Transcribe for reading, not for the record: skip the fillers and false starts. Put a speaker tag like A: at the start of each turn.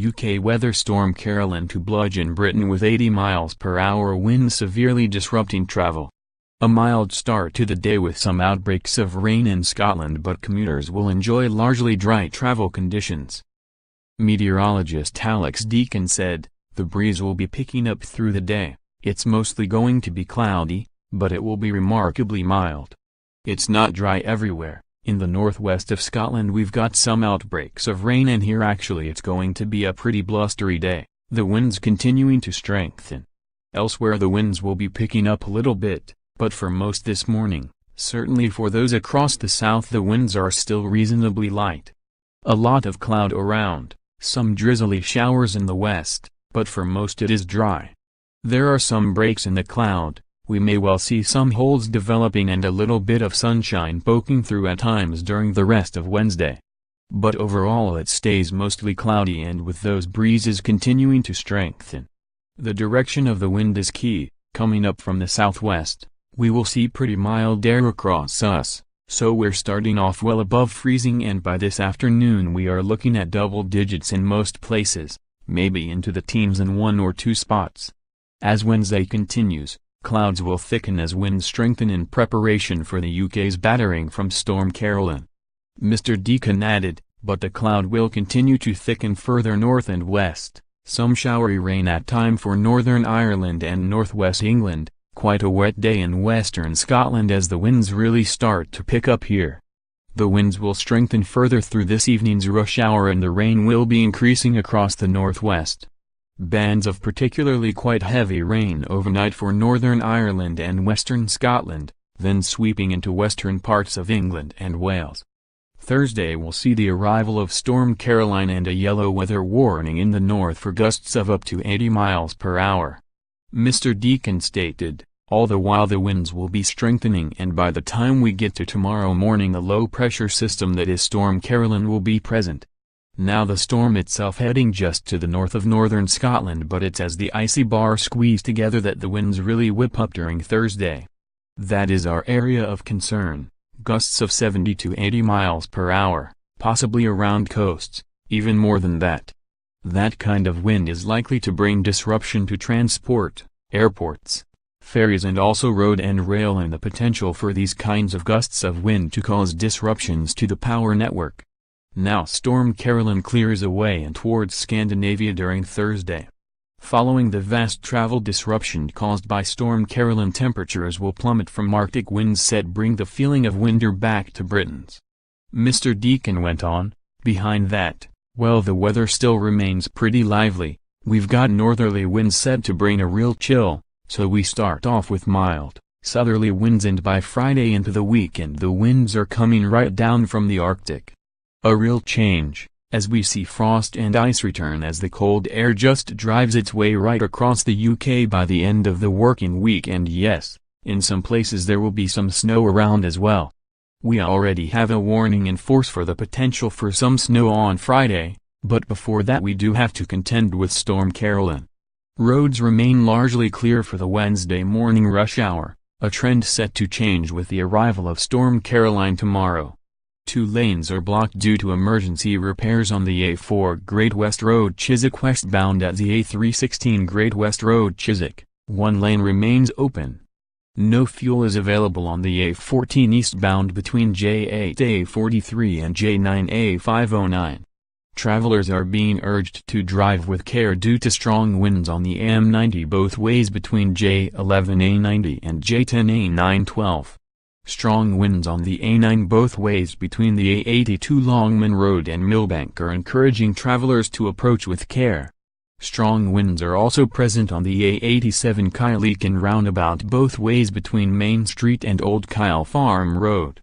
A: UK weather storm Caroline to bludgeon Britain with 80 miles per hour winds severely disrupting travel. A mild start to the day with some outbreaks of rain in Scotland, but commuters will enjoy largely dry travel conditions. Meteorologist Alex Deakin said, "The breeze will be picking up through the day. It's mostly going to be cloudy, but it will be remarkably mild. It's not dry everywhere. In the northwest of Scotland we've got some outbreaks of rain, and here actually it's going to be a pretty blustery day, the winds continuing to strengthen. Elsewhere the winds will be picking up a little bit, but for most this morning, certainly for those across the south, the winds are still reasonably light. A lot of cloud around, some drizzly showers in the west, but for most it is dry. There are some breaks in the cloud. We may well see some holes developing and a little bit of sunshine poking through at times during the rest of Wednesday. But overall it stays mostly cloudy, and with those breezes continuing to strengthen. The direction of the wind is key. Coming up from the southwest, we will see pretty mild air across us, so we're starting off well above freezing, and by this afternoon we are looking at double digits in most places, maybe into the teens in one or two spots. As Wednesday continues, clouds will thicken as winds strengthen in preparation for the UK's battering from Storm Caroline. Mr. Deakin added, but the cloud will continue to thicken further north and west, some showery rain at time for Northern Ireland and northwest England, quite a wet day in western Scotland as the winds really start to pick up here. The winds will strengthen further through this evening's rush hour, and the rain will be increasing across the northwest. Bands of particularly quite heavy rain overnight for Northern Ireland and western Scotland, then sweeping into western parts of England and Wales. Thursday will see the arrival of Storm Caroline and a yellow weather warning in the north for gusts of up to 80 miles per hour. Mr. Deakin stated, all the while the winds will be strengthening, and by the time we get to tomorrow morning a low-pressure system that is Storm Caroline will be present. Now the storm itself heading just to the north of northern Scotland, but it's as the icy bar squeeze together that the winds really whip up during Thursday. That is our area of concern, gusts of 70 to 80 miles per hour, possibly around coasts, even more than that. That kind of wind is likely to bring disruption to transport, airports, ferries, and also road and rail, and the potential for these kinds of gusts of wind to cause disruptions to the power network. Now Storm Caroline clears away and towards Scandinavia during Thursday. Following the vast travel disruption caused by Storm Caroline, temperatures will plummet from Arctic winds set bring the feeling of winter back to Britons. Mr. Deakin went on, behind that, well, the weather still remains pretty lively. We've got northerly winds set to bring a real chill, so we start off with mild, southerly winds, and by Friday into the weekend the winds are coming right down from the Arctic. A real change, as we see frost and ice return as the cold air just drives its way right across the UK by the end of the working week, and yes, in some places there will be some snow around as well. We already have a warning in force for the potential for some snow on Friday, but before that we do have to contend with Storm Caroline. Roads remain largely clear for the Wednesday morning rush hour, a trend set to change with the arrival of Storm Caroline tomorrow. 2 lanes are blocked due to emergency repairs on the A4 Great West Road Chiswick westbound at the A316 Great West Road Chiswick. 1 lane remains open. No fuel is available on the A14 eastbound between J8A43 and J9A509. Travelers are being urged to drive with care due to strong winds on the M90 both ways between J11A90 and J10A912. Strong winds on the A9 both ways between the A82 Longman Road and Millbank are encouraging travelers to approach with care. Strong winds are also present on the A87 Kyleakin roundabout both ways between Main Street and Old Kyle Farm Road.